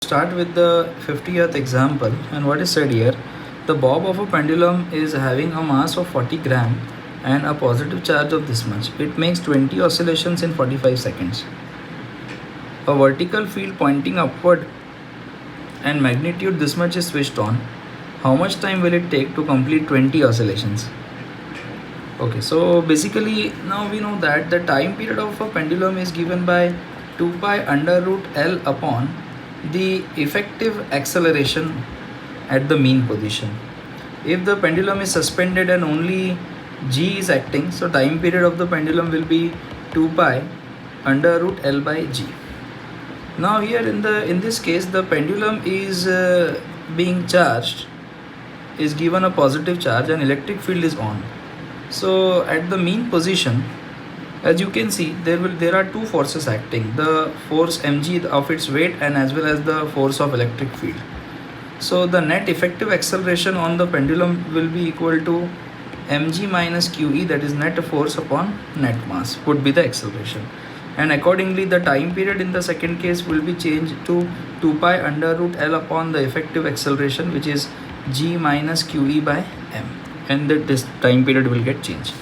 Start with the 50th example, and what is said here, the bob of a pendulum is having a mass of 40 gram and a positive charge of this much. It makes 20 oscillations in 45 seconds. A vertical field pointing upward and magnitude this much is switched on. How much time will it take to complete 20 oscillations? Okay, so basically now we know that the time period of a pendulum is given by 2 pi under root L upon the effective acceleration at the mean position. If the pendulum is suspended and only G is acting, so time period of the pendulum will be 2 pi under root L by G. Now here in this case the pendulum is being charged, is given a positive charge and electric field is on. So at the mean position, as you can see, there are two forces acting, the force mg of its weight and as well as the force of electric field. So the net effective acceleration on the pendulum will be equal to mg minus qe, that is net force upon net mass would be the acceleration, and accordingly the time period in the second case will be changed to 2 pi under root L upon the effective acceleration, which is g minus qe by m, and that this time period will get changed.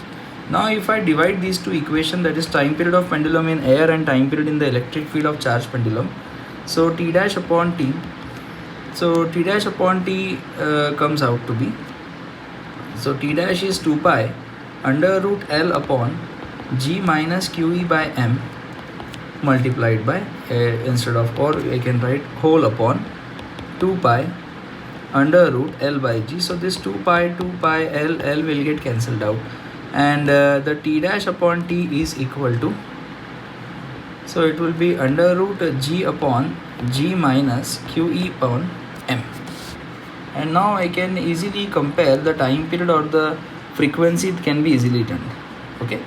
Now if I divide these two equations, that is time period of pendulum in air and time period in the electric field of charged pendulum, so t dash upon t, so t dash upon t comes out to be, so t dash is 2 pi under root L upon g minus qe by m multiplied by instead of, or I can write whole upon 2 pi under root L by g. So this 2 pi L will get cancelled out, and the t dash upon t is equal to, so it will be under root g upon g minus qe upon m. And now I can easily compare the time period or the frequency, it can be easily done. Okay.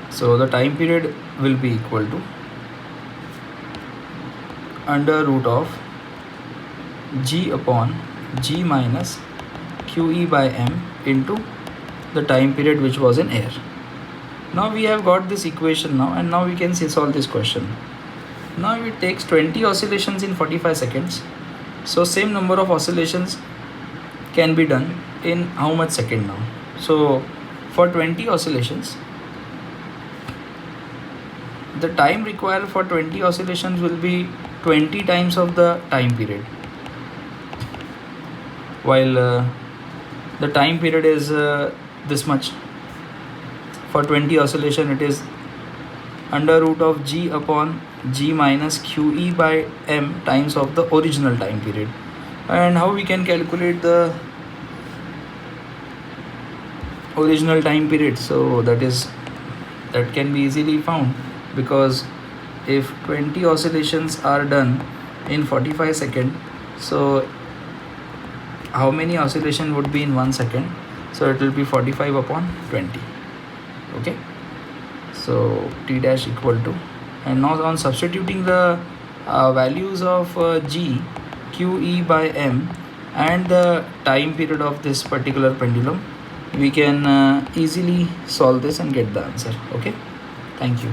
So the time period will be equal to under root of g upon g minus qe by m into the time period which was in air. Now we have got this equation now, and now we can solve this question. Now it takes 20 oscillations in 45 seconds. So same number of oscillations can be done in how much second now? So for 20 oscillations, the time required for 20 oscillations will be 20 times of the time period, while the time period is this much. For 20 oscillation it is under root of g upon g minus qe by m times of the original time period. And how we can calculate the original time period? So that can be easily found, because if 20 oscillations are done in 45 seconds, so how many oscillation would be in 1 second? So it will be 45 upon 20. Okay, so t dash equal to, and now on substituting the values of g, qe by m and the time period of this particular pendulum, we can easily solve this and get the answer. Okay, thank you.